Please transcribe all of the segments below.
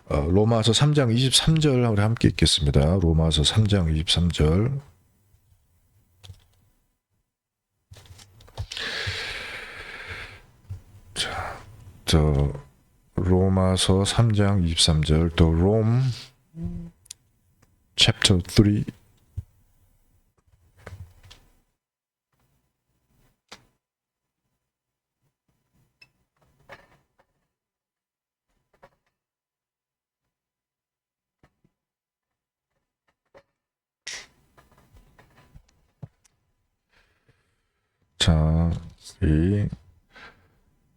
로마서 3장 23절 우리 함께 읽겠습니다. 로마서 3장 23절. 자, 로마서 3장 23절, 또 Rome chapter 3. 자,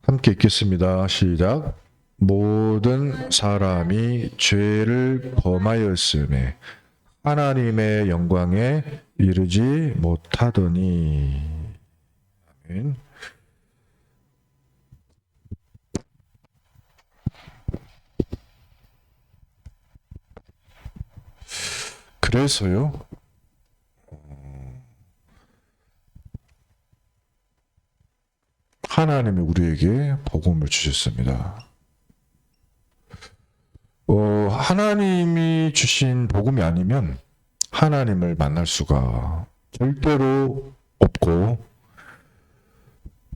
함께 읽겠습니다. 시작. 모든 사람이 죄를 범하였음에 하나님의 영광에 이르지 못하더니. 아멘. 그래서요, 하나님이 우리에게 복음을 주셨습니다. 하나님이 주신 복음이 아니면 하나님을 만날 수가 절대로 없고,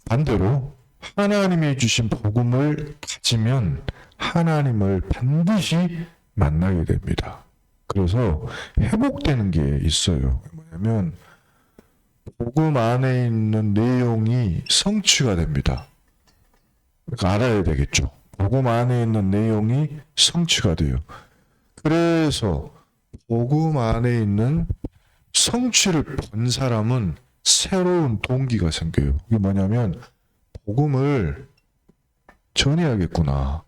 반대로 하나님이 주신 복음을 가지면 하나님을 반드시 만나게 됩니다. 그래서 회복되는 게 있어요. 뭐냐면 복음 안에 있는 내용이 성취가 됩니다. 그러니까 알아야 되겠죠. 복음 안에 있는 내용이 성취가 돼요. 그래서 복음 안에 있는 성취를 본 사람은 새로운 동기가 생겨요. 이게 뭐냐면 복음을 전해야겠구나.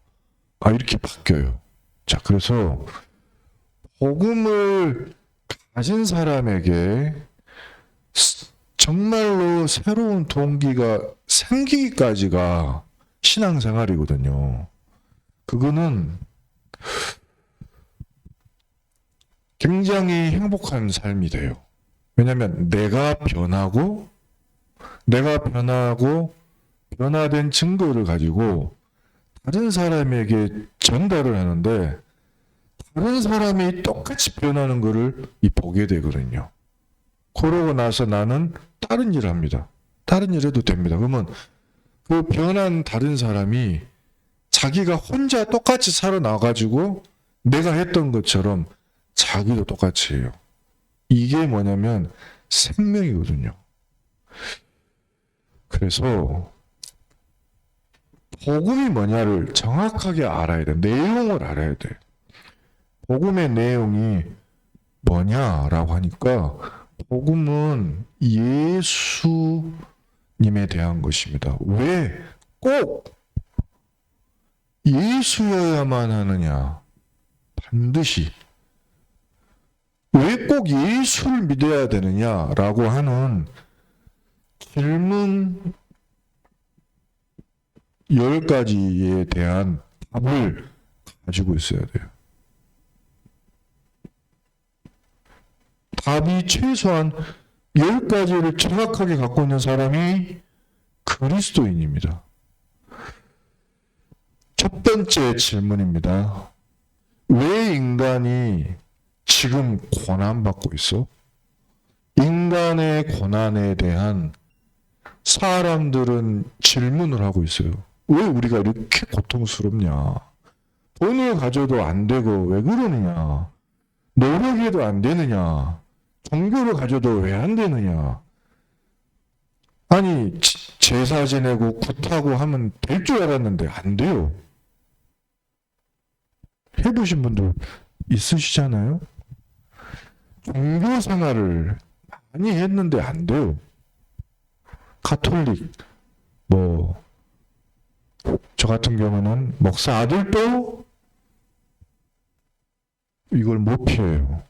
이렇게 바뀌어요. 자, 그래서 복음을 가진 사람에게 정말로 새로운 동기가 생기기까지가 신앙생활이거든요. 그거는 굉장히 행복한 삶이 돼요. 왜냐하면 내가 변하고 변화된 증거를 가지고 다른 사람에게 전달을 하는데, 다른 사람이 똑같이 변하는 것을 보게 되거든요. 그러고 나서 나는 다른 일을 합니다. 다른 일 해도 됩니다. 그러면 그 변한 다른 사람이 자기가 혼자 똑같이 살아나가지고 내가 했던 것처럼 자기도 똑같이 해요. 이게 뭐냐면 생명이거든요. 그래서 복음이 뭐냐를 정확하게 알아야 돼. 내용을 알아야 돼. 복음의 내용이 뭐냐라고 하니까, 복음은 예수님에 대한 것입니다. 왜 꼭 예수여야만 하느냐? 반드시. 왜 꼭 예수를 믿어야 되느냐라고 하는 질문 10가지에 대한 답을 가지고 있어야 돼요. 답이 최소한 10가지를 정확하게 갖고 있는 사람이 그리스도인입니다. 첫 번째 질문입니다. 왜 인간이 지금 고난받고 있어? 인간의 고난에 대한 사람들은 질문을 하고 있어요. 왜 우리가 이렇게 고통스럽냐? 돈을 가져도 안 되고 왜 그러느냐? 노력해도 안 되느냐? 종교를 가져도 왜 안 되느냐? 아니, 제사 지내고 굿하고 하면 될 줄 알았는데 안 돼요. 해보신 분들 있으시잖아요? 종교 생활을 많이 했는데 안 돼요. 가톨릭, 저 같은 경우는 목사 아들도 이걸 못 피해요.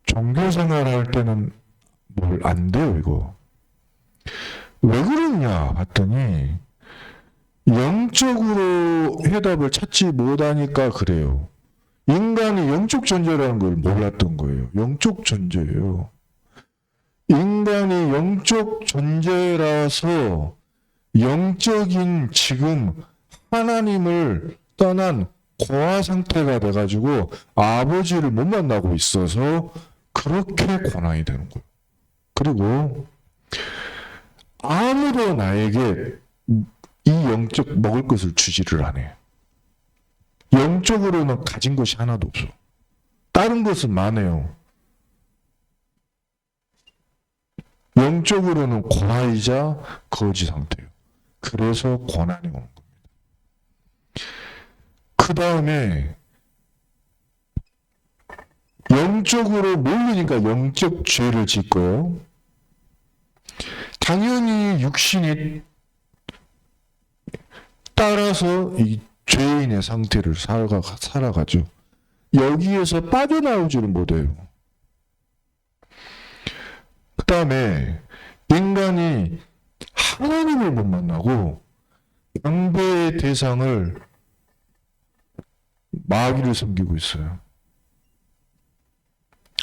종교 생활할 때는 뭘 안 돼요, 이거. 왜 그러냐 봤더니 영적으로 해답을 찾지 못하니까 그래요. 인간이 영적 존재라는 걸 몰랐던 거예요. 영적 존재예요. 인간이 영적 존재라서 영적인 지금 하나님을 떠난 고아 상태가 돼가지고 아버지를 못 만나고 있어서 그렇게 고난이 되는 거예요. 그리고 아무도 나에게 이 영적 먹을 것을 주지를 않아요. 영적으로는 가진 것이 하나도 없어. 다른 것은 많아요. 영적으로는 고아이자 거지 상태예요. 그래서 고난이 오는 겁니다. 그 다음에 영적으로 모르니까 영적 죄를 짓고요. 당연히 육신이 따라서 이 죄인의 상태를 살아가죠. 여기에서 빠져나오지를 못해요. 그 다음에 인간이 하나님을 못 만나고 경배의 대상을 마귀를 섬기고 있어요.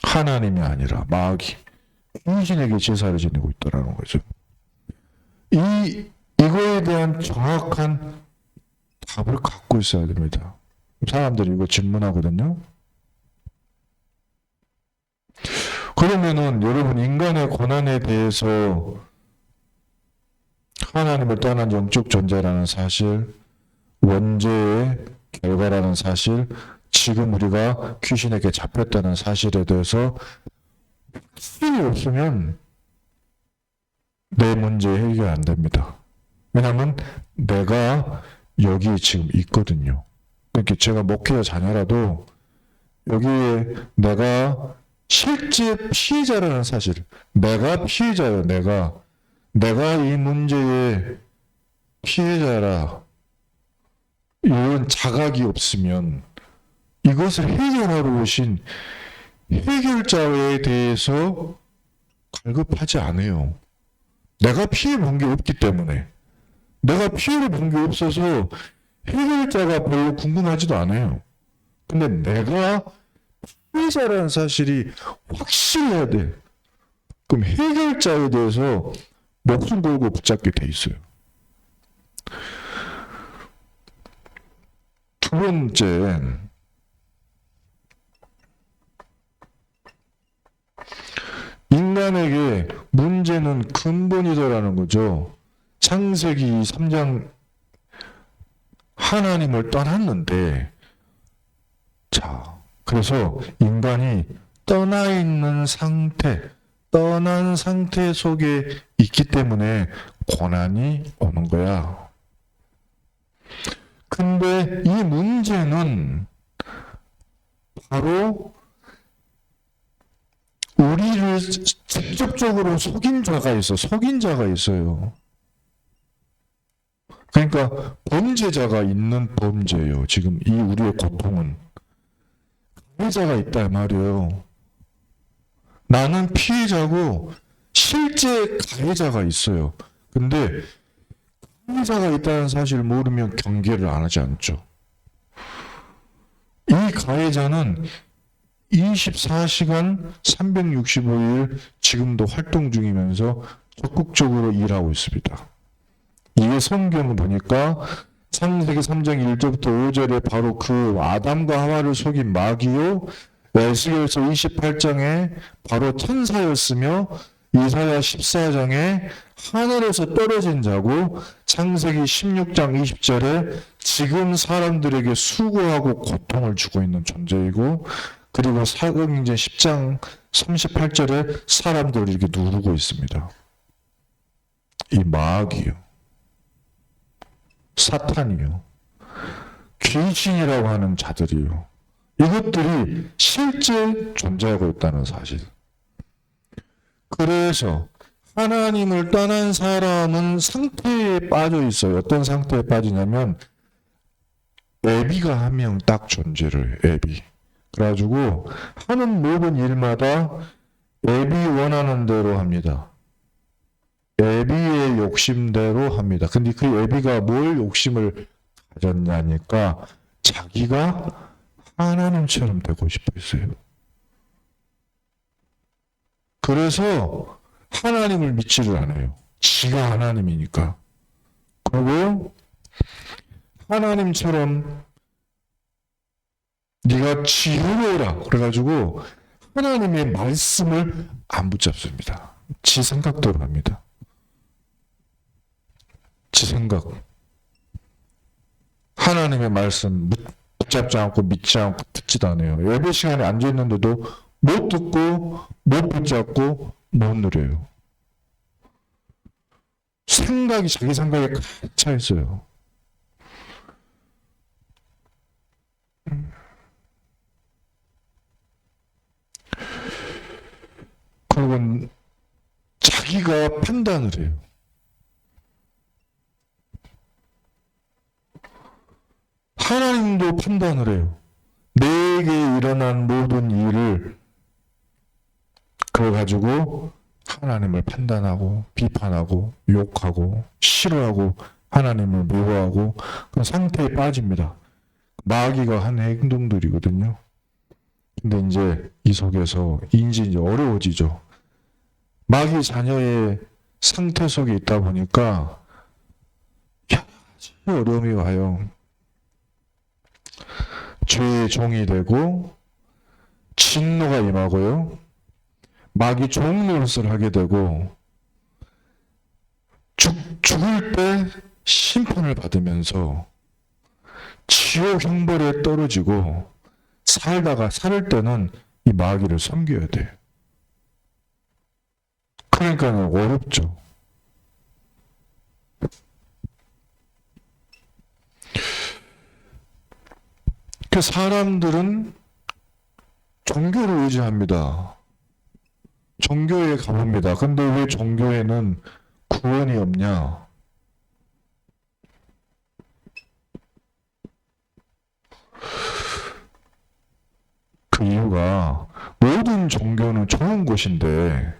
하나님이 아니라 마귀, 귀신에게 제사를 지내고 있다는 거죠. 이거에 대한 정확한 답을 갖고 있어야 됩니다. 사람들이 이거 질문하거든요. 그러면은 여러분 인간의 고난에 대해서 하나님을 떠난 영적 존재라는 사실, 원죄의 결과라는 사실, 지금 우리가 귀신에게 잡혔다는 사실에 대해서 확신이 없으면 내 문제 해결 안 됩니다. 왜냐하면 내가 여기 지금 있거든요. 그러니까 제가 목회자 자녀라도 여기에 내가 실제 피해자라는 사실, 내가 피해자예요. 내가 이 문제의 피해자라 이런 자각이 없으면 이것을 해결하러 오신 해결자에 대해서 갈급하지 않아요. 내가 피해 본 게 없기 때문에. 내가 피해를 본 게 없어서 해결자가 별로 궁금하지도 않아요. 근데 내가 피해자라는 사실이 확실해야 돼. 그럼 해결자에 대해서 목숨 걸고 붙잡게 돼 있어요. 두 번째, 인간에게 문제는 근본이더라는 거죠. 창세기 3장 하나님을 떠났는데, 자, 그래서 인간이 떠나 있는 상태, 떠난 상태 속에 있기 때문에 고난이 오는 거야. 근데 이 문제는 바로 우리를 직접적으로 속인 자가 있어요. 그러니까 범죄자가 있는 범죄예요. 지금 이 우리의 고통은. 가해자가 있다 말이에요. 나는 피해자고 실제 가해자가 있어요. 근데 가해자가 있다는 사실을 모르면 경계를 안 하지 않죠. 이 가해자는 24시간 365일 지금도 활동 중이면서 적극적으로 일하고 있습니다. 이게 성경을 보니까 창세기 3장 1절부터 5절에 바로 그 아담과 하와를 속인 마귀요, 에스겔서 28장에 바로 천사였으며 이사야 14장에 하늘에서 떨어진 자고, 창세기 16장 20절에 지금 사람들에게 수고하고 고통을 주고 있는 존재이고, 그리고 사도행전 10장 38절에 사람들을 이렇게 누르고 있습니다. 이 마귀요, 사탄이요, 귀신이라고 하는 자들이요, 이것들이 실제 존재하고 있다는 사실. 그래서 하나님을 떠난 사람은 상태에 빠져 있어요. 어떤 상태에 빠지냐면 애비가 한 명 딱 존재를 해요. 애비. 그래가지고 하는 모든 일마다 애비 원하는 대로 합니다. 애비의 욕심대로 합니다. 근데 그 애비가 뭘 욕심을 가졌냐니까 자기가 하나님처럼 되고 싶어 했어요. 그래서 하나님을 믿지를 않아요. 지가 하나님이니까. 그리고 하나님처럼 네가 지혜로워라. 그래가지고 하나님의 말씀을 안 붙잡습니다. 지 생각대로 합니다. 지 생각. 하나님의 말씀 붙잡지 않고 믿지 않고 듣지도 않아요. 예배 시간에 앉아있는데도 못 듣고 못 붙잡고 못 누려요. 생각이 자기 생각에 가득 차 있어요. 그리고 자기가 판단을 해요. 하나님도 판단을 해요. 내게 일어난 모든 일을 그걸 가지고 하나님을 판단하고 비판하고 욕하고 싫어하고 하나님을 미워하고 그런 상태에 빠집니다. 마귀가 하는 행동들이거든요. 근데 이제 이 속에서 이제 어려워지죠. 마귀 자녀의 상태 속에 있다 보니까 어려움이 와요. 죄의 종이 되고 진노가 임하고요. 마귀 종 노릇을 하게 되고 죽을 때 심판을 받으면서 지옥 형벌에 떨어지고 살 때는 이 마귀를 섬겨야 돼요. 그러니까 어렵죠. 그 사람들은 종교를 의지합니다. 종교에 가봅니다. 근데 왜 종교에는 구원이 없냐? 그 이유가 모든 종교는 좋은 곳인데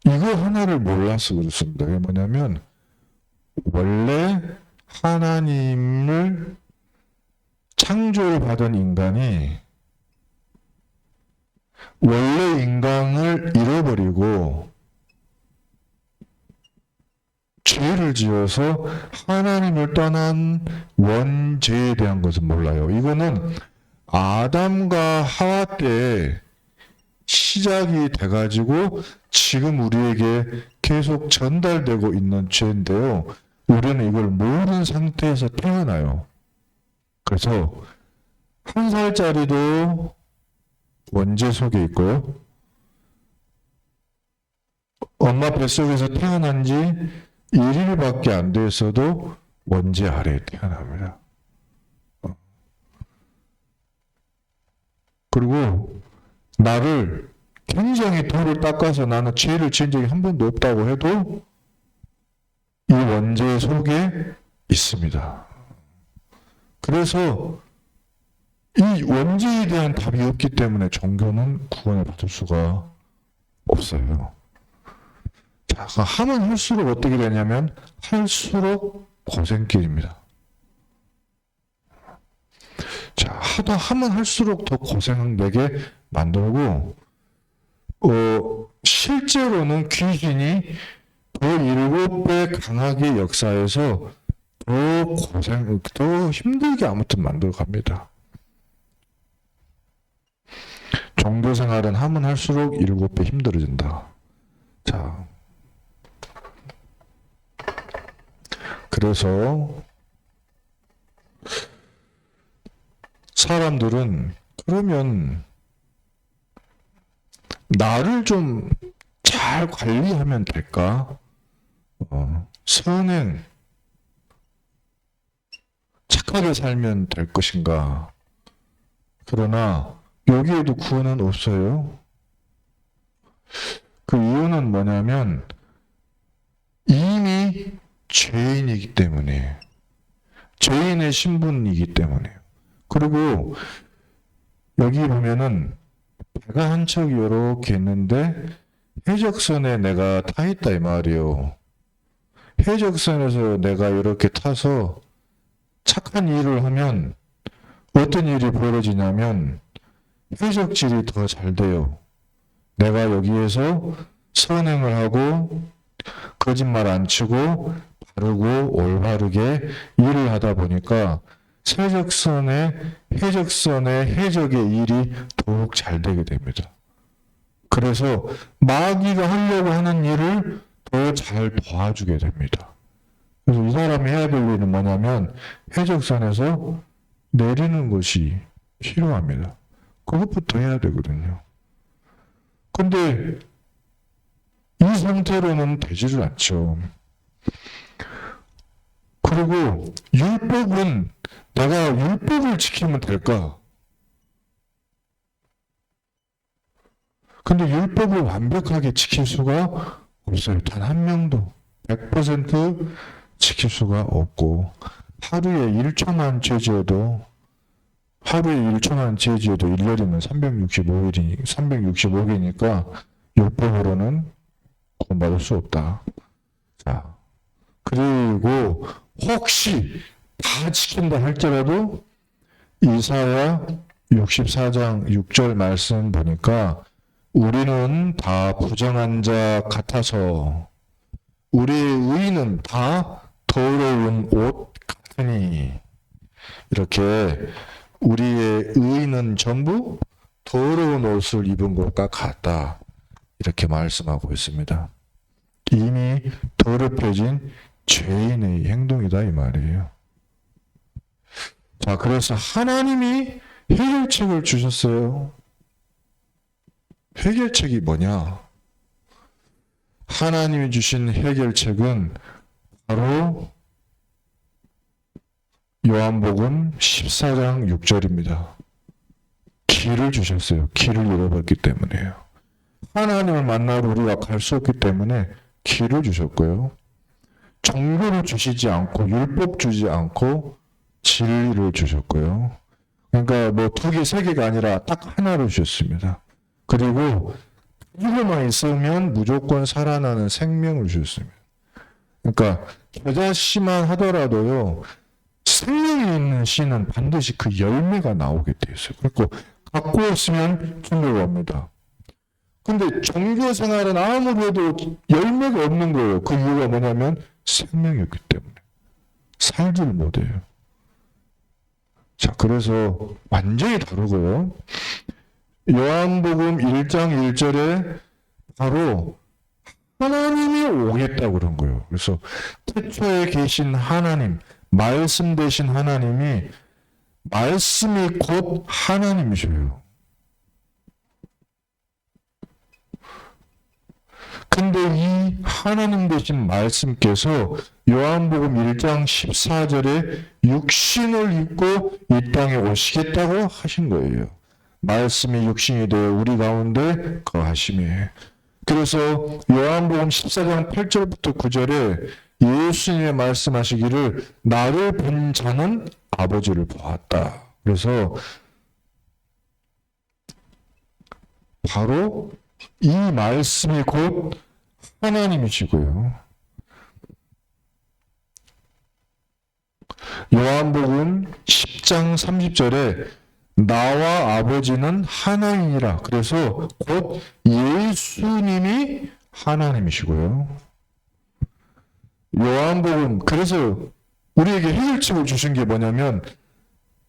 이거 하나를 몰라서 그렇습니다. 이게 뭐냐면 원래 하나님을 창조를 받은 인간이 원래 인간을 잃어버리고 죄를 지어서 하나님을 떠난 원죄에 대한 것은 몰라요. 이거는 아담과 하와 때 시작이 돼가지고 지금 우리에게 계속 전달되고 있는 죄인데요. 우리는 이걸 모르는 상태에서 태어나요. 그래서 1살짜리도 원죄 속에 있고요. 엄마 뱃속에서 태어난 지 1일밖에 안 돼서도 원죄 아래에 태어납니다. 그리고 나를 굉장히 돌을 닦아서 나는 죄를 지은 적이 한 번도 없다고 해도 이 원죄 속에 있습니다. 그래서 이 원죄에 대한 답이 없기 때문에 종교는 구원을 받을 수가 없어요. 자, 하면 할수록 어떻게 되냐면 할수록 고생길입니다. 자, 하면 할수록 더 고생되게 만들고 실제로는 귀신이 더 7배 강하게 역사해서 더 힘들게 아무튼 만들어 갑니다. 종교 생활은 하면 할수록 7배 힘들어진다. 자, 그래서 사람들은 그러면 나를 좀 잘 관리하면 될까? 선행, 착하게 살면 될 것인가? 그러나 여기에도 구원은 없어요. 그 이유는 뭐냐면 이미 죄인이기 때문에, 죄인의 신분이기 때문에. 그리고 여기 보면은 배가 한 척 이렇게 있는데 해적선에 내가 타 있다 이 말이요. 해적선에서 내가 이렇게 타서 착한 일을 하면 어떤 일이 벌어지냐면 해적질이 더 잘 돼요. 내가 여기에서 선행을 하고 거짓말 안 치고 바르고 올바르게 일을 하다 보니까 세적선의 해적선의 해적의 일이 더욱 잘 되게 됩니다. 그래서 마귀가 하려고 하는 일을 더 잘 도와주게 됩니다. 그래서 이 사람이 해야 될 일은 뭐냐면 해적선에서 내리는 것이 필요합니다. 그것부터 해야 되거든요. 근데 이 상태로는 되지를 않죠. 그리고 율법은 내가 율법을 지키면 될까? 근데 율법을 완벽하게 지킬 수가 없어요. 단 한 명도 100% 지킬 수가 없고 하루에 1초만 죄지어도 1년이면 365개니까 율법으로는 구원받을 수 없다. 자, 그리고 혹시 다 지킨다 할지라도 이사야 64장 6절 말씀 보니까 우리는 다 부정한 자 같아서 우리의 의는 다 더러운 옷 같으니 이렇게 우리의 의는 전부 더러운 옷을 입은 것과 같다. 이렇게 말씀하고 있습니다. 이미 더럽혀진 죄인의 행동이다 이 말이에요. 자, 그래서 하나님이 해결책을 주셨어요. 해결책이 뭐냐? 하나님이 주신 해결책은 바로 요한복음 14장 6절입니다. 길을 주셨어요. 길을 잃어버렸기 때문에요. 하나님을 만나러 우리가 갈 수 없기 때문에 길을 주셨고요. 정보를 주시지 않고 율법 주지 않고 진리를 주셨고요. 그러니까 뭐 2개, 3개가 아니라 딱 하나를 주셨습니다. 그리고 이거만 있으면 무조건 살아나는 생명을 주셨습니다. 그러니까 겨자씨만 하더라도요. 생명이 있는 씨는 반드시 그 열매가 나오게 돼 있어요. 그리고 갖고 있으면 종교가 옵니다. 근데 종교 생활은 아무리 해도 열매가 없는 거예요. 그 이유가 뭐냐면 생명이 없기 때문에. 살질 못해요. 자, 그래서 완전히 다르고요. 요한복음 1장 1절에 바로 하나님이 오겠다고 그런 거예요. 그래서 태초에 계신 하나님, 말씀 되신 하나님이 말씀이 곧 하나님이셔요. 근데 이 하나님 되신 말씀께서 요한복음 1장 14절에 육신을 입고 이 땅에 오시겠다고 하신 거예요. 말씀이 육신이 되어 우리 가운데 거하심에. 그래서 요한복음 14장 8절부터 9절에 예수님이 말씀하시기를 나를 본 자는 아버지를 보았다. 그래서 바로 이 말씀이 곧 하나님이시고요. 요한복음 10장 30절에 나와 아버지는 하나이니라. 그래서 곧 예수님이 하나님이시고요. 요한복음, 그래서 우리에게 해결책을 주신 게 뭐냐면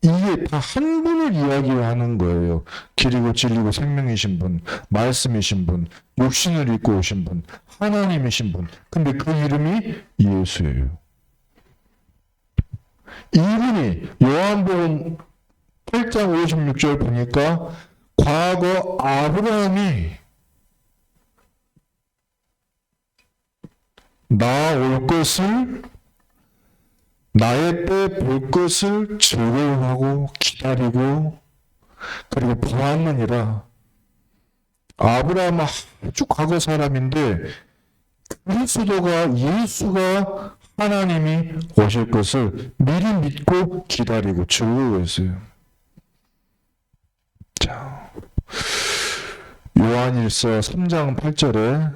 이게 다 한 분을 이야기하는 거예요. 길이고 진리고 생명이신 분, 말씀이신 분, 육신을 입고 오신 분, 하나님이신 분. 근데 그 이름이 예수예요. 이분이 요한복음 8장 56절 보니까 과거 아브라함이 나 올 것을 나의 때 볼 것을 즐거워하고 기다리고 그리고 보았느니라. 아브라함은 아주 과거 사람인데 그리스도가 예수가 하나님이 오실 것을 미리 믿고 기다리고 즐거워했어요. 자, 요한일서 3장 8절에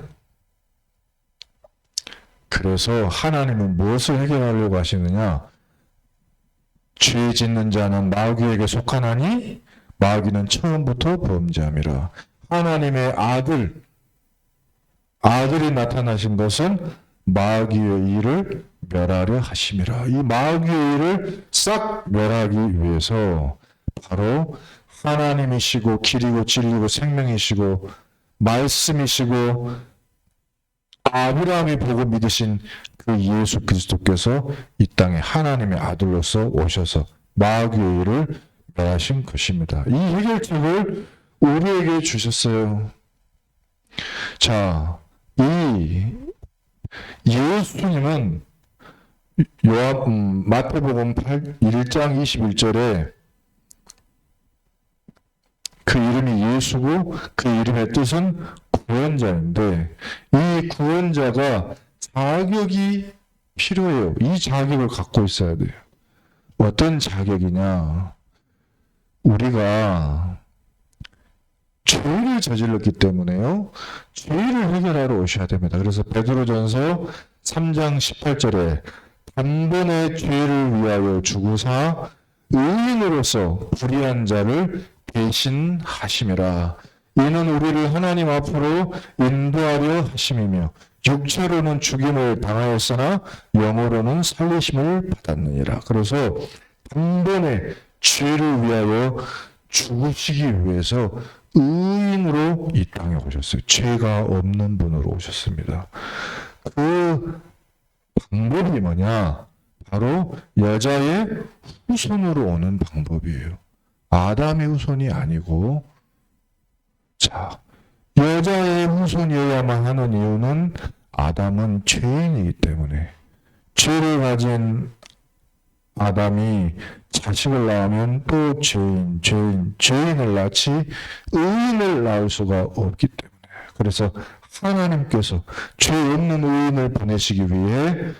그래서 하나님은 무엇을 해결하려고 하시느냐? 죄 짓는 자는 마귀에게 속하나니 마귀는 처음부터 범죄함이라. 하나님의 아들이 나타나신 것은 마귀의 일을 멸하려 하심이라. 이 마귀의 일을 싹 멸하기 위해서 바로 하나님이시고 길이고 진리고 생명이시고 말씀이시고 아브라함이 보고 믿으신 그 예수 그리스도께서 이 땅에 하나님의 아들로서 오셔서 마귀의 일을 멸하신 것입니다. 이 해결책을 우리에게 주셨어요. 자, 이 예수님은 마태복음 1장 21절에 그 이름이 예수고 그 이름의 뜻은 구원자인데 이 구원자가 자격이 필요해요. 이 자격을 갖고 있어야 돼요. 어떤 자격이냐? 우리가 죄를 저질렀기 때문에요. 죄를 해결하러 오셔야 됩니다. 그래서 베드로전서 3장 18절에 단번에 죄를 위하여 죽으사 의인으로서 불의한 자를 대신하심이라. 이는 우리를 하나님 앞으로 인도하려 하심이며 육체로는 죽임을 당하였으나 영으로는 살리심을 받았느니라. 그래서 단번에 죄를 위하여 죽으시기 위해서 의인으로 이 땅에 오셨어요. 죄가 없는 분으로 오셨습니다. 그 방법이 뭐냐? 바로 여자의 후손으로 오는 방법이에요. 아담의 후손이 아니고, 자, 여자의 후손이어야만 하는 이유는 아담은 죄인이기 때문에 죄를 가진 아담이 자식을 낳으면 또 죄인을 낳지 의인을 낳을 수가 없기 때문에 그래서 하나님께서 죄 없는 의인을 보내시기 위해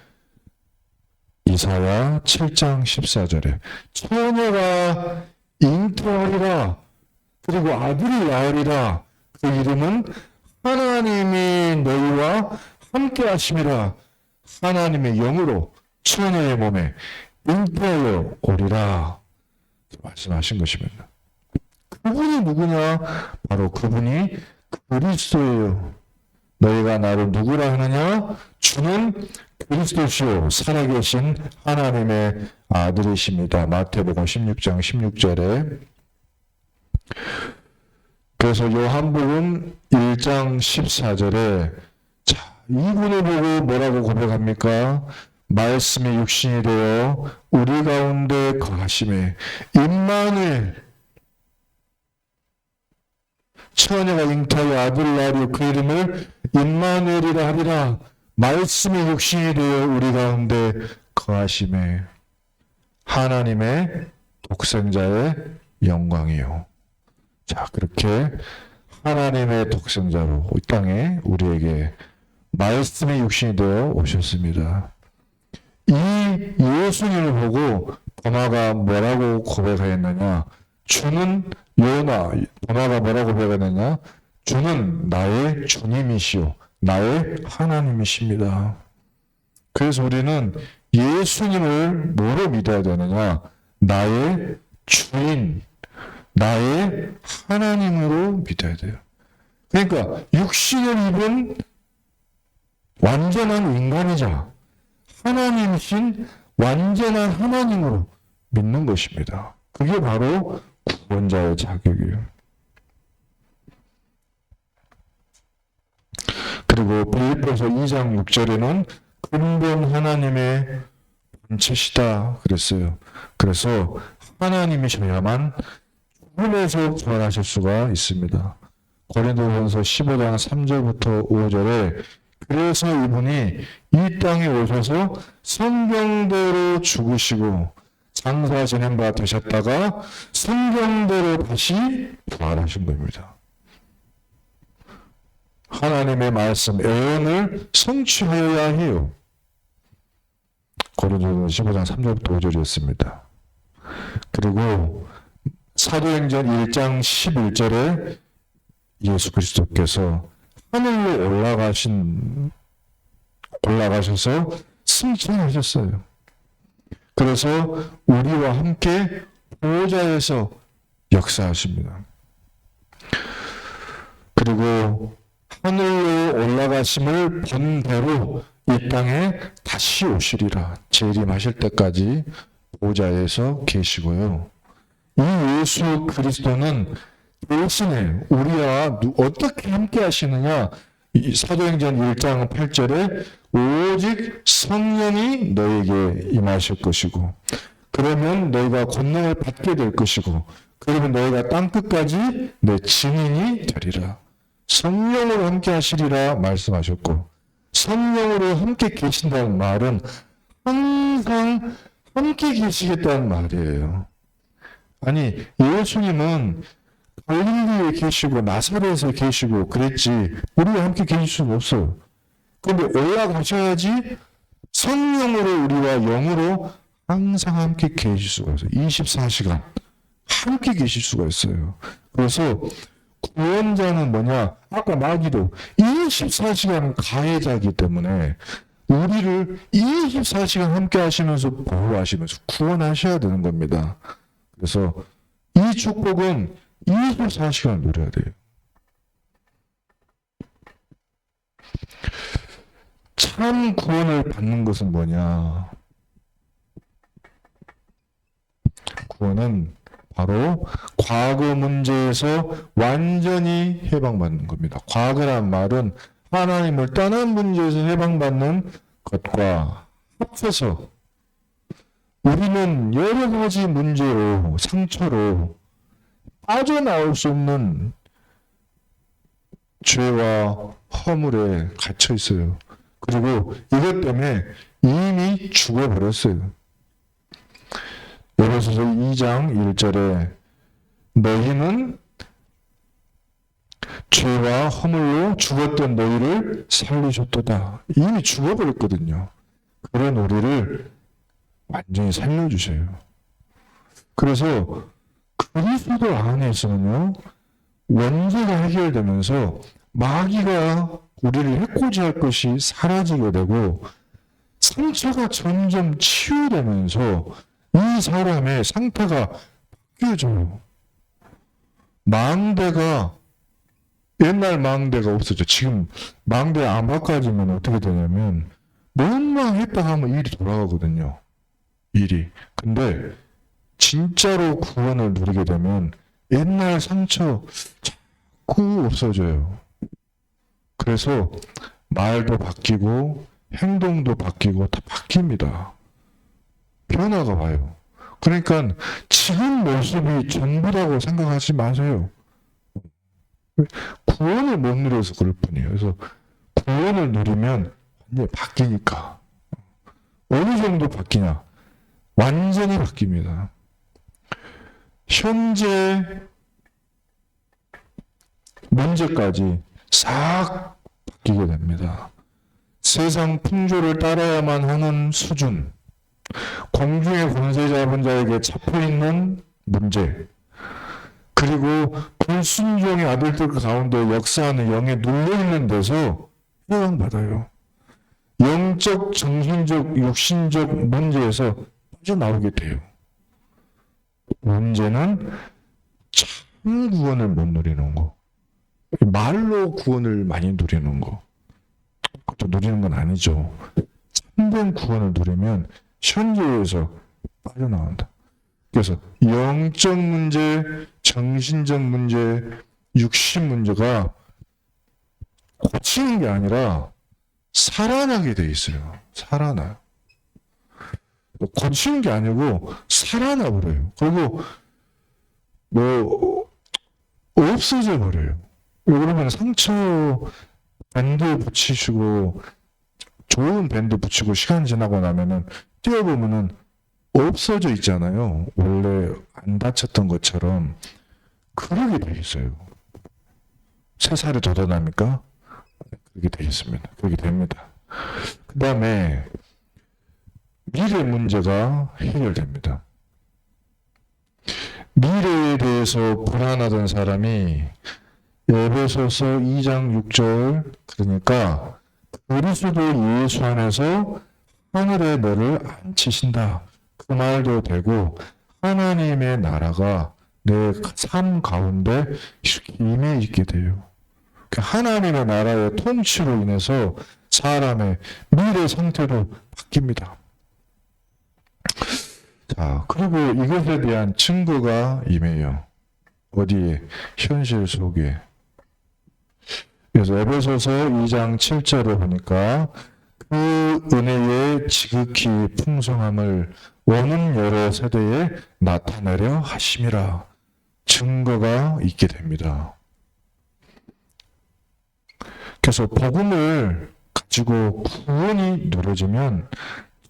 이사야 7장 14절에 처녀가 잉태하리라 그리고 아들을 낳으리라 그 이름은 하나님이 너희와 함께 하심이라 하나님의 영으로 처녀의 몸에 잉태하여 오리라 말씀하신 것입니다. 그분이 누구냐? 바로 그분이 그리스도예요. 너희가 나를 누구라 하느냐? 주는 그리스도시요 살아계신 하나님의 아들이십니다. 마태복음 16장 16절에 그래서 요한복음 1장 14절에 자, 이분을 보고 뭐라고 고백합니까? 말씀이 육신이 되어 우리 가운데 거하심에 임마누엘 처녀가 잉태하여 아들을 낳으려 그 이름을 임마누엘이라 하리라. 말씀이 육신이 되어 우리 가운데 거하심에 하나님의 독생자의 영광이요. 자, 그렇게 하나님의 독생자로 이 땅에 우리에게 말씀이 육신이 되어 오셨습니다. 이 예수님을 보고 도마가 뭐라고 고백하였느냐? 주는 도마가 뭐라고 고백하느냐? 주는 나의 주님이시오. 나의 하나님이십니다. 그래서 우리는 예수님을 뭐로 믿어야 되느냐? 나의 주인, 나의 하나님으로 믿어야 돼요. 그러니까 육신을 입은 완전한 인간이자 하나님이신 완전한 하나님으로 믿는 것입니다. 그게 바로 구원자의 자격이에요. 그리고 빌립보서 2장 6절에는 근본 하나님의 본체시다 그랬어요. 그래서 하나님이셔야만 죽음에서 부활하실 수가 있습니다. 고린도전서 15장 3절부터 5절에 그래서 이분이 이 땅에 오셔서 성경대로 죽으시고 장사 지낸 바 되셨다가 성경대로 다시 부활하신 겁니다. 하나님의 말씀, 애언을 성취하여야 해요. 고린도전서 15장 3절부터 5절이었습니다. 그리고 사도행전 1장 11절에 예수 그리스도께서 하늘로 올라가셔서 승천하셨어요. 그래서 우리와 함께 보좌에서 역사하십니다. 그리고 하늘로 올라가심을 본대로 이 땅에 다시 오시리라. 재림하실 때까지 보좌에서 계시고요. 이 예수 그리스도는 대신에 우리와 어떻게 함께 하시느냐? 이 사도행전 1장 8절에 오직 성령이 너에게 임하실 것이고, 그러면 너희가 권능을 받게 될 것이고, 그러면 너희가 땅끝까지 내 증인이 되리라. 성령으로 함께 하시리라 말씀하셨고, 성령으로 함께 계신다는 말은 항상 함께 계시겠다는 말이에요. 아니, 예수님은 갈릴리에 계시고 나사렛에 계시고 그랬지 우리와 함께 계실 수는 없어요. 그런데 올라가셔야지 성령으로 우리와 영으로 항상 함께 계실 수가 있어요. 24시간 함께 계실 수가 있어요. 그래서 구원자는 뭐냐? 아까 마귀도 24시간 가해자이기 때문에 우리를 24시간 함께 하시면서 보호하시면서 구원하셔야 되는 겁니다. 그래서 이 축복은 24시간 누려야 돼요. 참 구원을 받는 것은 뭐냐? 구원은 바로 과거 문제에서 완전히 해방받는 겁니다. 과거란 말은 하나님을 떠난 문제에서 해방받는 것과 합쳐서 우리는 여러 가지 문제로, 상처로 빠져나올 수 없는 죄와 허물에 갇혀 있어요. 그리고 이것 때문에 이미 죽어버렸어요. 에베소서 2장 1절에 너희는 죄와 허물로 죽었던 너희를 살리셨도다. 이미 죽어버렸거든요. 그런 우리를 완전히 살려주셔요. 그래서 그리스도 안에서는요, 원죄가 해결되면서 마귀가 우리를 해코지 할 것이 사라지게 되고 상처가 점점 치유되면서 이 사람의 상태가 바뀌어져요. 망대가 옛날 망대가 없어져. 지금 망대 안 바꿔지면 어떻게 되냐면 뭐만 했다 하면 일이 돌아가거든요. 일이. 근데 진짜로 구원을 누리게 되면 옛날 상처 자꾸 없어져요. 그래서 말도 바뀌고 행동도 바뀌고 다 바뀝니다. 변화가 와요. 그러니까 지금 모습이 전부라고 생각하지 마세요. 구원을 못 누려서 그럴 뿐이에요. 그래서 구원을 누리면 완전히 바뀌니까. 어느 정도 바뀌냐? 완전히 바뀝니다. 현재 문제까지 싹 바뀌게 됩니다. 세상 풍조를 따라야만 하는 수준, 공중의 권세 잡은 자에게 잡혀있는 문제, 그리고 불순종의 아들들 가운데 역사하는 영에 눌려있는 데서 해방받아요. 영적, 정신적, 육신적 문제에서 빠져나오게 돼요. 문제는 참 구원을 못 누리는 거. 말로 구원을 많이 누리는 거. 그것도 누리는 건 아니죠. 참된 구원을 누리면 현재에서 빠져나온다. 그래서 영적 문제, 정신적 문제, 육신 문제가 고치는 게 아니라 살아나게 돼 있어요. 살아나요. 고치는 게 아니고 살아나 버려요. 그리고 없어져 버려요. 그러면 상처 밴드 붙이시고 좋은 밴드 붙이고 시간 지나고 나면은 뛰어보면은 없어져 있잖아요. 원래 안 다쳤던 것처럼. 그러게 돼 있어요. 새 살이 돋아납니까? 그렇게 돼 있습니다. 그렇게 됩니다. 그 다음에 미래 문제가 해결됩니다. 미래에 대해서 불안하던 사람이 에베소서 2장 6절, 그러니까 그리스도 예수 안에서 하늘에 너를 앉히신다. 그 말도 되고 하나님의 나라가 내 삶 가운데 이렇게 임해 있게 돼요. 하나님의 나라의 통치로 인해서 사람의 미래 상태도 바뀝니다. 자, 그리고 이것에 대한 증거가 임해요. 어디에? 현실 속에. 그래서 에베소서 2장 7절에 보니까 그 은혜의 지극히 풍성함을 오는 여러 세대에 나타내려 하심이라. 증거가 있게 됩니다. 그래서 복음을 가지고 구원이 누려지면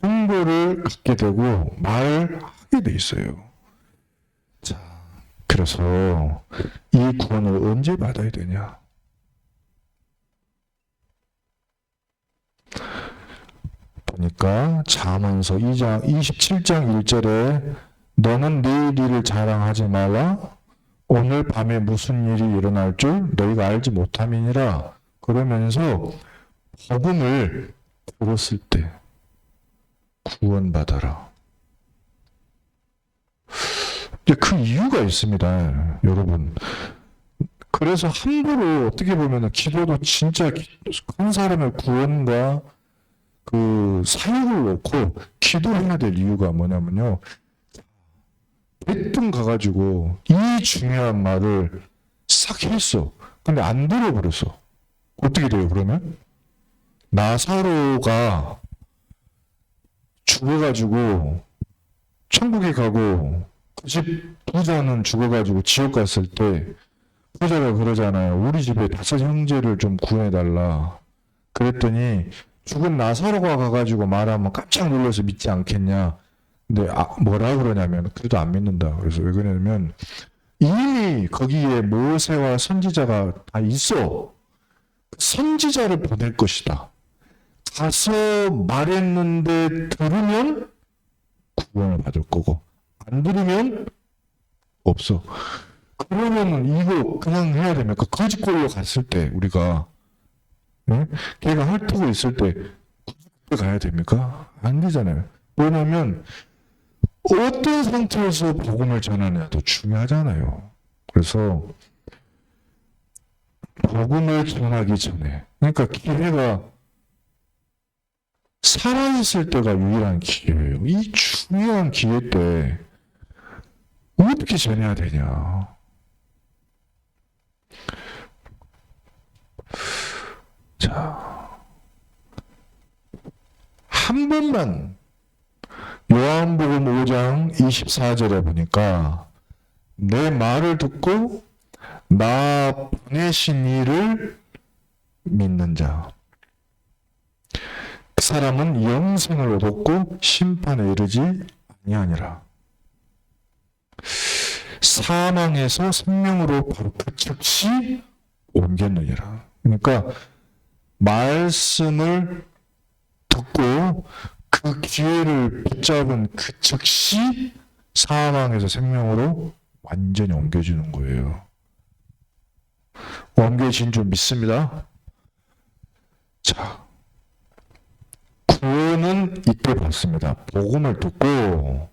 증거를 갖게 되고 말하게 돼 있어요. 자, 그래서 이 구원을 언제 받아야 되냐? 보니까 잠언서 27장 1절에 너는 내일 일을 자랑하지 말라. 오늘 밤에 무슨 일이 일어날 줄 너희가 알지 못함이니라. 그러면서 복음을 들었을 때 구원받아라. 그 이유가 있습니다, 여러분. 그래서 함부로 어떻게 보면 기도도 진짜 한 사람의 구원과 그 사역을 놓고 기도해야 될 이유가 뭐냐면요. 대뜸 가가지고 이 중요한 말을 싹 했어. 근데 안 들어버렸어. 어떻게 돼요, 그러면? 나사로가 죽어가지고 천국에 가고 그 집 부자는 죽어가지고 지옥 갔을 때 부자가 그러잖아요. 우리 집에 5 형제를 좀 구해달라. 그랬더니 죽은 나사로가 가가지고 말하면 깜짝 놀라서 믿지 않겠냐. 근데 뭐라 그러냐면 그래도 안 믿는다. 그래서 왜 그러냐면 이미 거기에 모세와 선지자가 다 있어. 선지자를 보낼 것이다. 가서 말했는데 들으면 구원을 받을 거고 안 들으면 없어. 그러면은 이거 그냥 해야 됩니까? 거짓골로 갔을 때 우리가 걔가 핥고 있을 때 가야 됩니까? 안 되잖아요. 왜냐면 어떤 상태에서 복음을 전하느냐도 중요하잖아요. 그래서 복음을 전하기 전에, 그러니까 기회가 살아있을 때가 유일한 기회예요. 이 중요한 기회 때 어떻게 전해야 되냐. 자, 한 번만 요한복음 5장 24절에 보니까 내 말을 듣고 나 보내신 이를 믿는 자, 그 사람은 영생을 얻었고 심판에 이르지 아니하니라. 사망에서 생명으로 바로 그 즉시 옮겼느니라. 그러니까 말씀을 듣고 그 기회를 붙잡은 그 즉시 사망에서 생명으로 완전히 옮겨주는 거예요. 옮겨진 줄 믿습니다. 자, 구원은 이때 받습니다. 복음을 듣고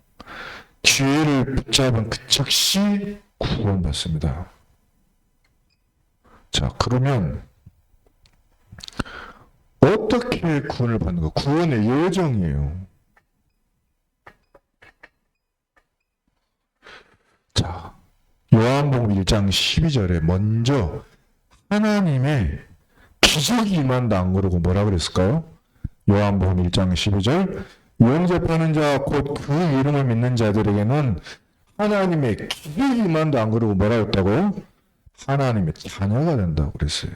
기회를 붙잡은 그 즉시 구원받습니다. 자, 그러면 어떻게 구원을 받는가? 구원의 여정이에요. 자, 요한복음 1장 12절에 먼저 하나님의 기적이 임한다 안 그러고 뭐라 그랬을까요? 요한복음 1장 12절 영접하는 자 곧 그 이름을 믿는 자들에게는 하나님의 기적이 임한다 안 그러고 뭐라 그랬다고요? 하나님의 자녀가 된다고 그랬어요.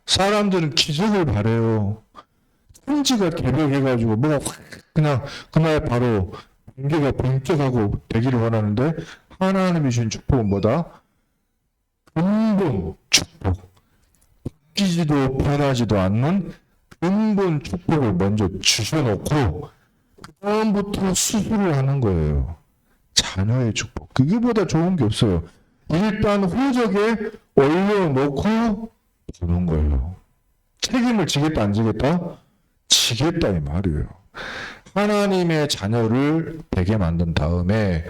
사람들은 기적을 바래요. 천지가 개벽해가지고 뭐가 확 그냥 그날 바로 관계가 번쩍하고 되기를 원하는데 하나님이 주신 축복은 뭐다? 근본 축복. 바뀌지도 변하지도 않는 근본 축복을 먼저 주셔놓고 그 다음부터 수술을 하는 거예요. 자녀의 축복. 그게보다 좋은 게 없어요. 일단 호적에 올려놓고 보는 거예요. 책임을 지겠다 안 지겠다? 지겠다 이 말이에요. 하나님의 자녀를 되게 만든 다음에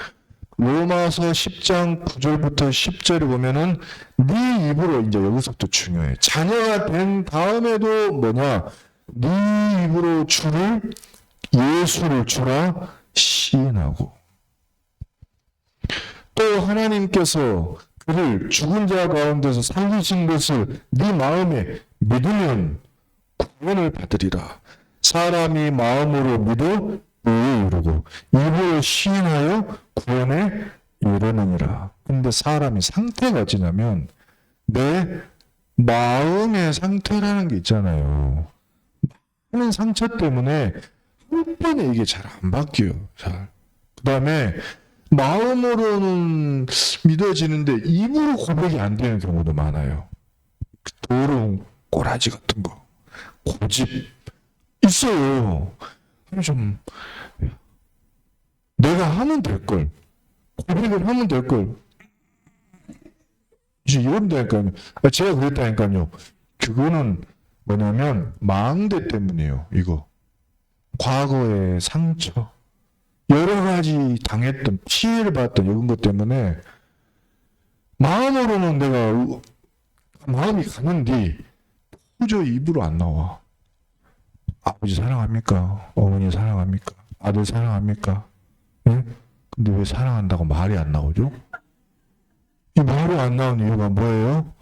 로마서 10장 9절부터 10절을 보면은 네 입으로, 이제 여기서부터 중요해. 자녀가 된 다음에도 뭐냐? 네 입으로 예수를 주라 시인하고, 또 하나님께서 그를 죽은 자 가운데서 살리신 것을 네 마음에 믿으면 구원을 받으리라. 사람이 마음으로 믿어 의에 이르고 입으로 시인하여 구원에 이르느니라. 근데 사람이 상태가 어찌냐면 내 마음의 상태라는 게 있잖아요. 하는 상처 때문에 한 번에 이게 잘 안 바뀌어요. 그 다음에 마음으로는 믿어지는데 입으로 고백이 안 되는 경우도 많아요. 더러운 꼬라지 같은 거, 고집 있어요. 좀 내가 하면 될 걸, 고백을 하면 될 걸. 이제 이런다니까요. 제가 그랬다니까요. 그거는 뭐냐면 망대 때문이에요. 이거 과거의 상처, 여러 가지 당했던, 피해를 받았던 이런 것 때문에 마음으로는 내가 마음이 가는데 도저히 입으로 안 나와. 아버지 사랑합니까? 어머니 사랑합니까? 아들 사랑합니까? 예? 근데 왜 사랑한다고 말이 안 나오죠? 이 말이 안 나오는 이유가 뭐예요?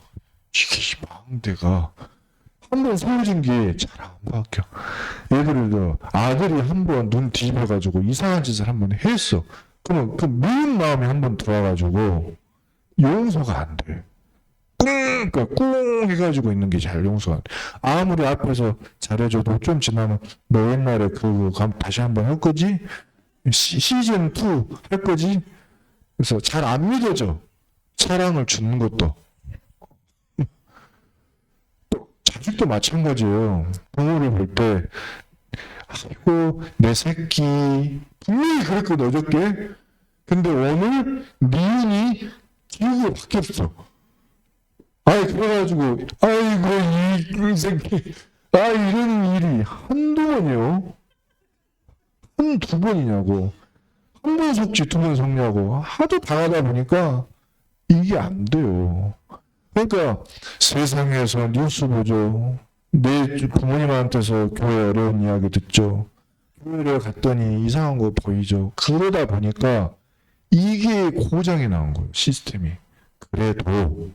이게 망대가 한번 세워진 게 잘 안 바뀌어. 예를 들어 아들이 한번 눈 뒤집어가지고 이상한 짓을 한번 했어. 그러면 그 미운 마음이 한번 들어와가지고 용서가 안 돼. 그러니까 꿍 해가지고 있는 게 잘 용서가 안 돼. 아무리 앞에서 잘해줘도 좀 지나면 너 옛날에 그거 다시 한번 할 거지? 시즌 2 할 거지? 그래서 잘 안 믿어져. 사랑을 주는 것도. 자식도 마찬가지예요. 부모를 볼 때 아이고 내 새끼 분명히 그랬거든 어저께. 근데 오늘 니은이 기억이 바뀌었어. 아이 그래가지고 아이고 이 새끼 이런 일이 한두 번이요? 한두 번이냐고. 한 번 속지 두 번 속냐고. 하도 당하다 보니까 이게 안 돼요. 그러니까 세상에서 뉴스 보죠. 내 부모님한테서 교회 어려운 이야기 듣죠. 교회를 갔더니 이상한 거 보이죠. 그러다 보니까 이게 고장이 나온 거예요. 시스템이. 그래도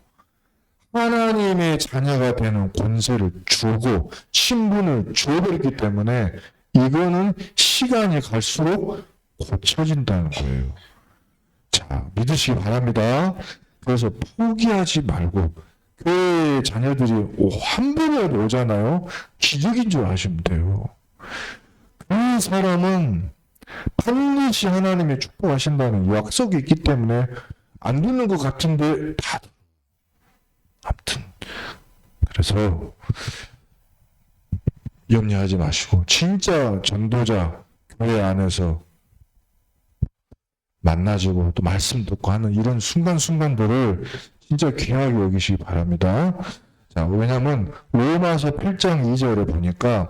하나님의 자녀가 되는 권세를 주고 신분을 줘버렸기 때문에 이거는 시간이 갈수록 고쳐진다는 거예요. 자, 믿으시기 바랍니다. 그래서 포기하지 말고 교회 자녀들이 한 번이라도 오잖아요. 기적인 줄 아시면 돼요. 그 사람은 반드시 하나님의 축복하신다는 약속이 있기 때문에 안 듣는 것 같은데 다 아무튼 그래서 염려하지 마시고 진짜 전도자 교회 안에서 만나지고 또 말씀 듣고 하는 이런 순간순간들을 진짜 귀하게 여기시기 바랍니다. 자, 왜냐하면 로마서 8장 2절에 보니까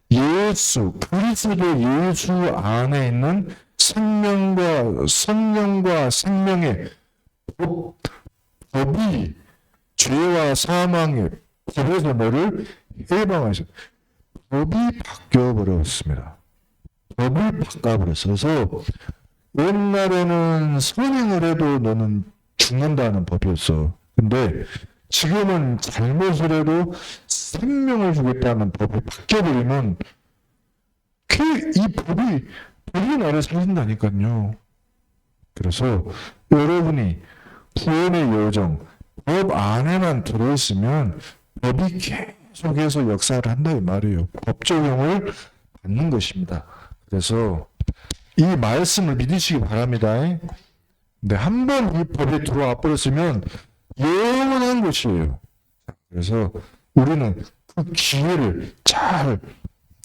그리스도 예수 안에 있는 생명과 성령과 생명의 법이 죄와 사망의 법에서 너를 해방하셔. 법이 바뀌어버렸습니다. 법을 바꿔버렸어서 옛날에는 선행을 해도 너는 죽는다는 법이었어. 근데 지금은 잘못을 해도 생명을 주겠다는 법이 바뀌어버리면 이 법이 나를 살린다니까요. 그래서 여러분이 구원의 여정, 법 안에만 들어있으면 법이 계속해서 역사를 한다 이 말이에요. 법 적용을 받는 것입니다. 그래서 이 말씀을 믿으시기 바랍니다. 근데 한 번 이 법에 들어와 버렸으면 영원한 것이에요. 그래서 우리는 그 기회를 잘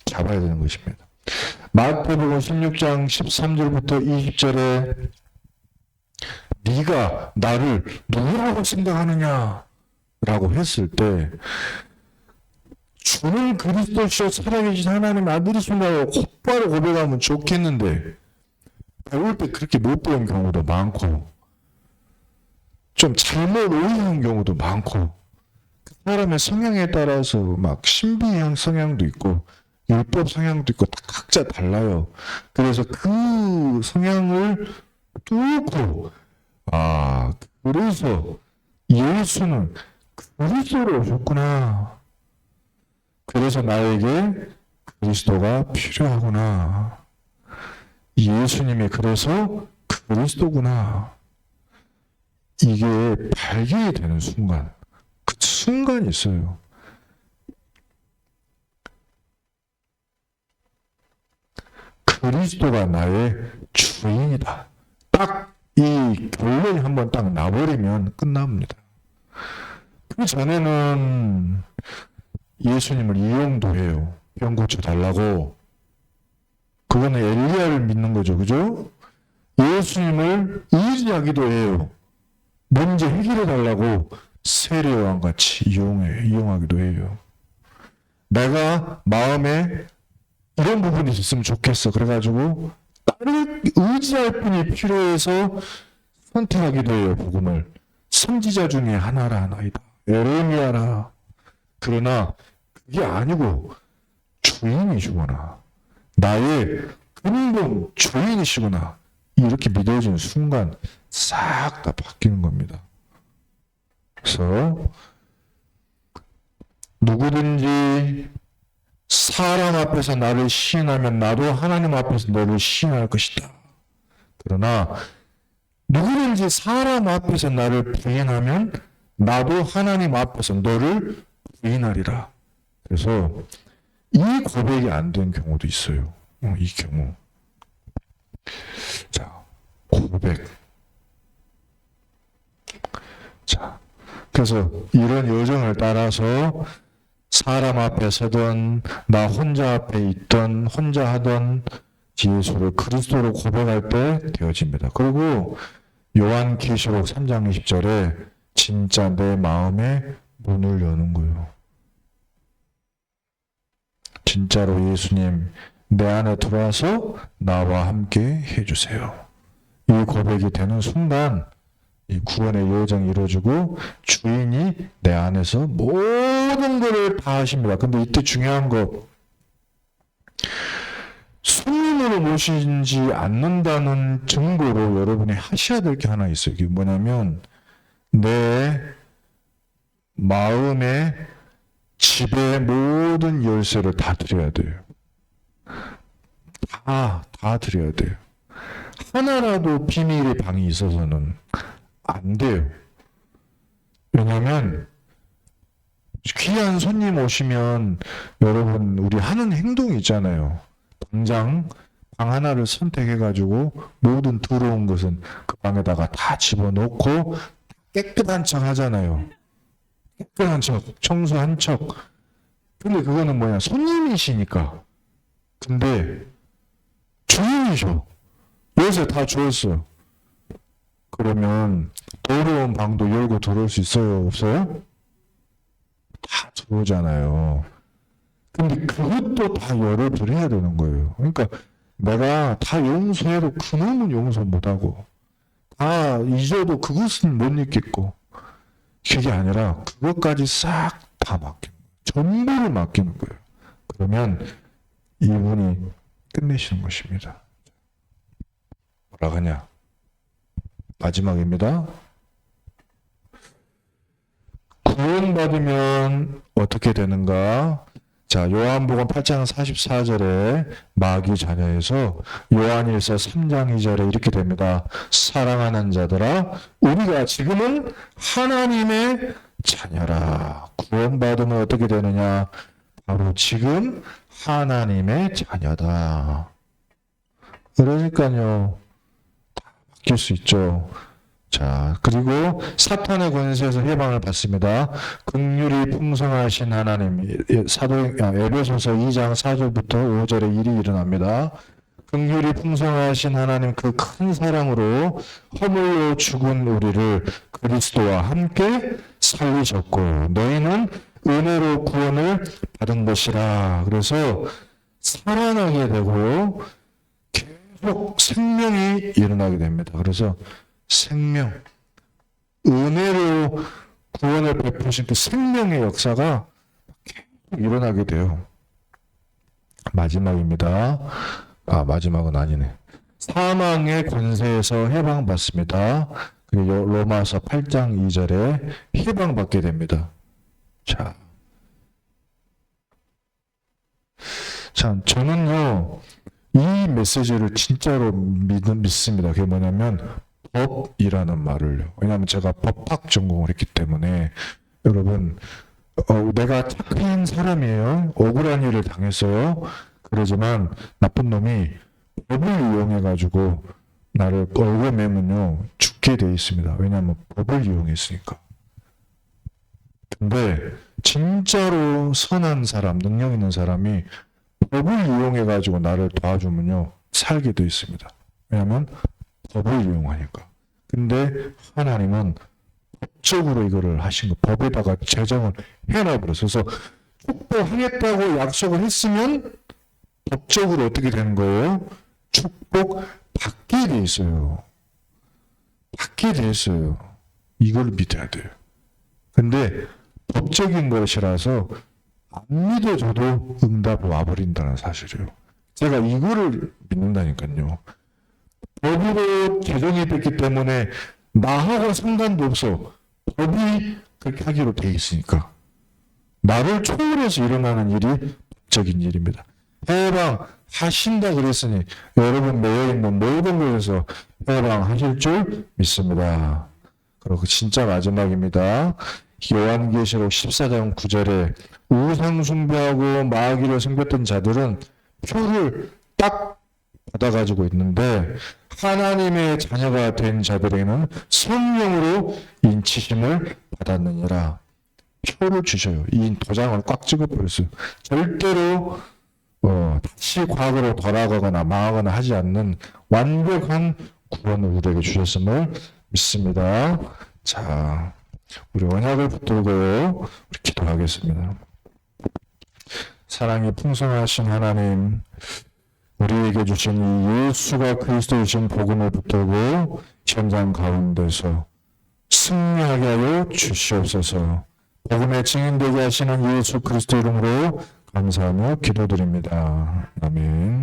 잡아야 되는 것입니다. 마태복음 16장 13절부터 20절에 네가 나를 누구라고 생각하느냐 라고 했을 때 주는 그리스도시요 살아계신 하나님의 아들이신다고 곧바로 고백하면 좋겠는데 배울 때 그렇게 못 배운 경우도 많고, 좀 잘못 오해한 경우도 많고, 그 사람의 성향에 따라서 막 신비형 성향도 있고, 율법 성향도 있고, 다 각자 달라요. 그래서 그 성향을 뚫고, 그래서 예수는 그리스도로 오셨구나. 그래서 나에게 그리스도가 필요하구나. 예수님이 그래서 그리스도구나. 이게 발견이 되는 순간, 그 순간이 있어요. 그리스도가 나의 주인이다. 딱 이 결론이 한번 딱 나버리면 끝납니다. 그 전에는 예수님을 이용도 해요. 병 고쳐달라고. 그거는 엘리야를 믿는 거죠. 그죠? 예수님을 의지하기도 해요. 문제 해결해달라고 세례요한 같이 이용하기도 해요. 내가 마음에 이런 부분이 있었으면 좋겠어. 그래가지고 나를 의지할 분이 필요해서 선택하기도 해요. 복음을. 선지자 중에 하나라 하나이다. 에레미야라. 그러나 그게 아니고 주인이시구나. 나의 근본 주인이시구나. 이렇게 믿어지는 순간 싹 다 바뀌는 겁니다. 그래서 누구든지 사람 앞에서 나를 시인하면 나도 하나님 앞에서 너를 시인할 것이다. 그러나 누구든지 사람 앞에서 나를 부인하면 나도 하나님 앞에서 너를 부인하리라. 그래서 이 고백이 안 된 경우도 있어요. 이 경우. 자, 고백. 자, 그래서 이런 여정을 따라서 사람 앞에 서든 나 혼자 앞에 있던 혼자 하던 예수를 그리스도로 고백할 때 되어집니다. 그리고 요한계시록 3장 20절에 진짜 내 마음에 문을 여는 거예요. 진짜로 예수님 내 안에 들어와서 나와 함께 해주세요. 이 고백이 되는 순간 이 구원의 여정이 이루어지고 주인이 내 안에서 모든 것을 다 하십니다. 근데 이때 중요한 거, 손님으로 모시지 않는다는 증거로 여러분이 하셔야 될 게 하나 있어요. 이게 뭐냐면 내 마음의 집의 모든 열쇠를 다 드려야 돼요. 다 드려야 돼요. 하나라도 비밀의 방이 있어서는 안 돼요. 왜냐하면 귀한 손님 오시면 여러분 우리 하는 행동이 있잖아요. 당장 방 하나를 선택해가지고 모든 더러운 것은 그 방에다가 다 집어넣고 깨끗한 척 하잖아요. 깨끗한 척, 청소한 척. 근데 그거는 뭐냐? 손님이시니까. 근데 주인이셔. 요새 다 주었어요. 그러면 더러운 방도 열고 들어올 수 있어요? 없어요? 다 들어오잖아요. 근데 그것도 다 열어드려야 되는 거예요. 그러니까 내가 다 용서해도 그놈은 용서 못하고 다 잊어도 그것은 못 잊겠고 그게 아니라 그것까지 싹 다 맡기는 거예요. 전부를 맡기는 거예요. 그러면 이분이 끝내시는 것입니다. 뭐라 하냐? 마지막입니다. 구원받으면 어떻게 되는가? 자, 요한복음 8장 44절에 마귀 자녀에서 요한일서 3장 2절에 이렇게 됩니다. 사랑하는 자들아, 우리가 지금은 하나님의 자녀라. 구원받으면 어떻게 되느냐? 바로 지금 하나님의 자녀다. 그러니까요. 다 바뀔 수 있죠. 자, 그리고 사탄의 권세에서 해방을 받습니다. 긍휼이 풍성하신 하나님, 에베소서 2장 4절부터 5절에 일이 일어납니다. 긍휼이 풍성하신 하나님 그 큰 사랑으로 허물로 죽은 우리를 그리스도와 함께 살리셨고 너희는 은혜로 구원을 받은 것이라. 그래서 살아나게 되고 계속 계속 생명이 일어나게 됩니다. 그래서 생명, 은혜로 구원을 베푸신 그 생명의 역사가 계속 일어나게 돼요. 마지막입니다. 마지막은 아니네. 사망의 권세에서 해방받습니다. 그리고 로마서 8장 2절에 해방받게 됩니다. 자, 저는요, 이 메시지를 진짜로 믿습니다. 그게 뭐냐면, 법이라는 말을요. 왜냐하면 제가 법학 전공을 했기 때문에, 여러분, 내가 착한 사람이에요. 억울한 일을 당했어요. 그러지만, 나쁜 놈이 법을 이용해가지고, 나를 얽어매면요, 죽게 돼 있습니다. 왜냐하면 법을 이용했으니까. 근데, 진짜로 선한 사람, 능력 있는 사람이 법을 이용해가지고 나를 도와주면요, 살게 돼 있습니다. 왜냐하면 법을 이용하니까. 근데 하나님은 법적으로 이거를 하신 거, 법에다가 제정을 해놔버렸어요. 그래서 축복하겠다고 약속을 했으면 법적으로 어떻게 되는 거예요? 축복 받게 돼 있어요. 받게 돼 있어요. 이걸 믿어야 돼요. 근데 법적인 것이라서 안 믿어줘도 응답이 와버린다는 사실이에요. 제가 이거를 믿는다니까요. 법으로 제정이 됐기 때문에 나하고 상관도 없어. 법이 그렇게 하기로 돼 있으니까. 나를 초월해서 일어나는 일이 법적인 일입니다. 해방하신다 그랬으니 여러분 매여 있는 모든 것에서 해방하실 줄 믿습니다. 그리고 진짜 마지막입니다. 요한계시록 14장 9절에 우상 숭배하고 마귀를 섬겼던 자들은 표를 딱 받아가지고 있는데 하나님의 자녀가 된 자들에게는 성령으로 인치심을 받았느니라. 표를 주셔요. 이 도장을 꽉 찍어버렸어요. 절대로 다시 과거로 돌아가거나 망하거나 하지 않는 완벽한 구원을 우리에게 주셨음을 믿습니다. 자, 우리 언약을 붙들고 우리 기도하겠습니다. 사랑이 풍성하신 하나님, 우리에게 주신 이 예수가 그리스도이신 복음을 붙들고 현장 가운데서 승리하게 하여 주시옵소서. 복음의 증인되게 하시는 예수 그리스도 이름으로 감사하며 기도드립니다. 아멘.